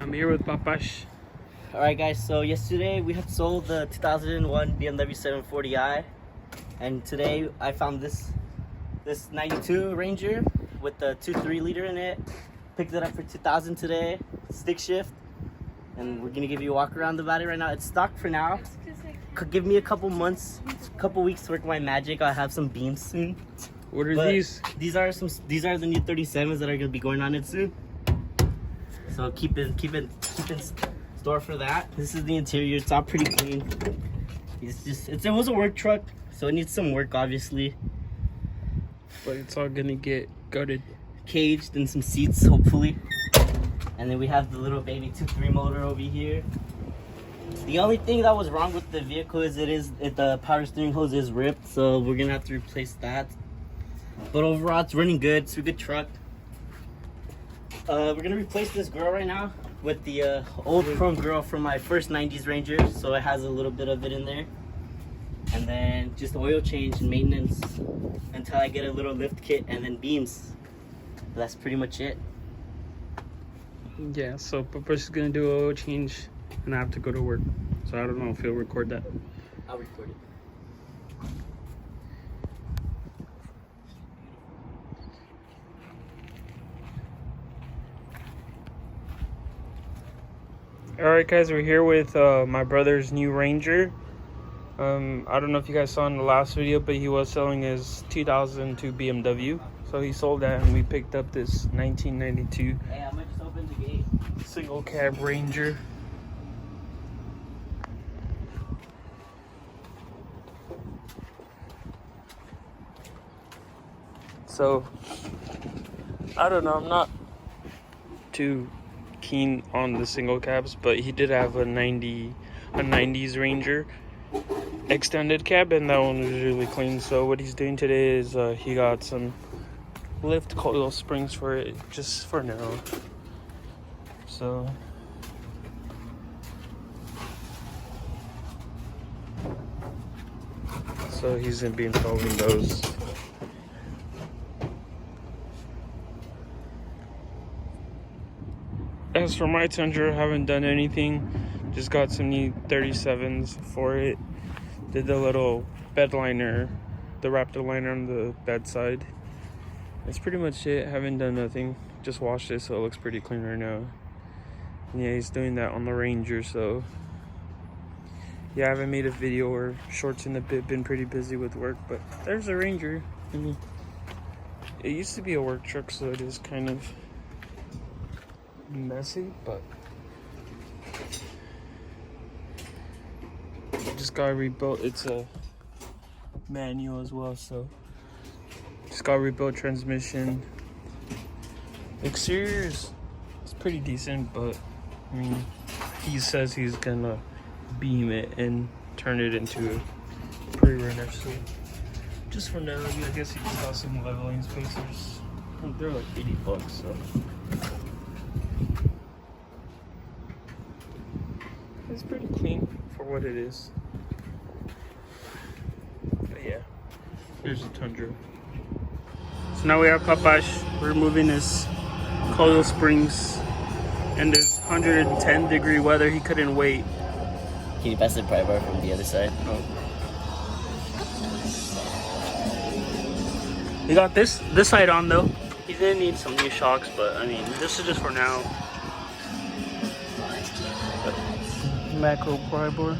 I'm here with Papash. Alright guys, so yesterday we had sold the 2001 BMW 740i, and today I found this 92 Ranger with the 2.3 liter in it. Picked it up for 2,000 today, stick shift, and we're gonna give you a walk around about it right now. It's stock for now. Could give me a couple months, couple weeks to work my magic. I'll have some beams soon. What are But these? These are the new 37s that are gonna be going on it soon. So keep in store for that. This is the interior. It's all pretty clean. It was a work truck, so it needs some work, obviously. But it's all gonna get gutted. Caged and some seats, hopefully. And then we have the little baby 2.3 motor over here. The only thing that was wrong with the vehicle is the power steering hose is ripped, so we're gonna have to replace that. But overall, it's running good. It's a good truck. We're gonna replace this grill right now with the old chrome grill from my first 90s Ranger, so it has a little bit of it in there. And then just oil change and maintenance until I get a little lift kit and then beams. That's pretty much it. Yeah, so Papash is gonna do an oil change, and I have to go to work. So I don't know if he'll record that. I'll record it. Alright guys, we're here with my brother's new Ranger. I don't know if you guys saw in the last video, but he was selling his 2002 BMW. So he sold that and we picked up this 1992 Hey, I'm gonna just open the gate. single cab Ranger. So I don't know, I'm not too keen on the single cabs, but he did have a 90s Ranger extended cab, and that one was really clean. So what he's doing today is he got some lift coil springs for it, just for now. So he's gonna be installing those. As for my Tundra, I haven't done anything. Just got some new 37s for it. Did the little bed liner, the Raptor liner on the bedside. That's pretty much it. Haven't done nothing. Just washed it, so it looks pretty clean right now. And yeah, he's doing that on the Ranger, so yeah, I haven't made a video or shorts in a bit. Been pretty busy with work, but there's a Ranger. I mean, it used to be a work truck, so it is kind of messy, but just got rebuilt. It's a manual as well, so just got rebuilt transmission. Exteriors, it's pretty decent, but I mean, he says he's gonna beam it and turn it into a Prerunner, so just for now, I guess he just got some leveling spacers. They're like $80, so it's pretty clean for what it is. But yeah, here's the Tundra. So now we have Papash. We're moving his coil springs in this 110-degree weather. He couldn't wait. Can you pass the pry bar from the other side? Oh. We got this side on though. He's gonna need some new shocks, but I mean, this is just for now. Macro pry bar.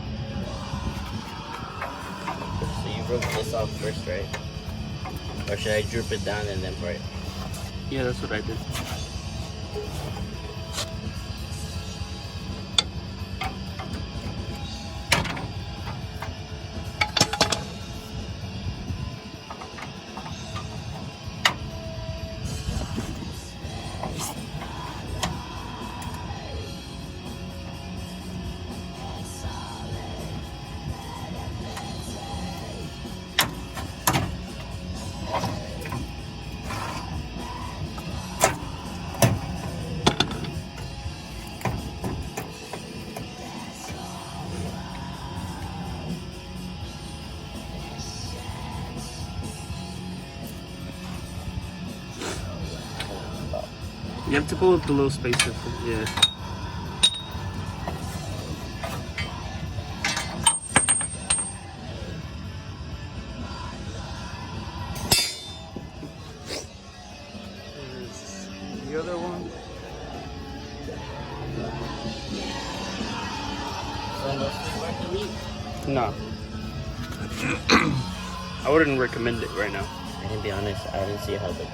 So you broke this off first, right? Or should I droop it down and then pry it? Yeah, that's what I did. You have to pull up the little spacer. Yeah. No. I wouldn't recommend it right now. I can be honest, I didn't see how the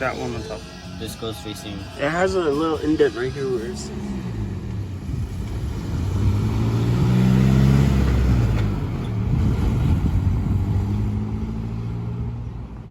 That one on top. this goes facing. It has a little indent right here where it's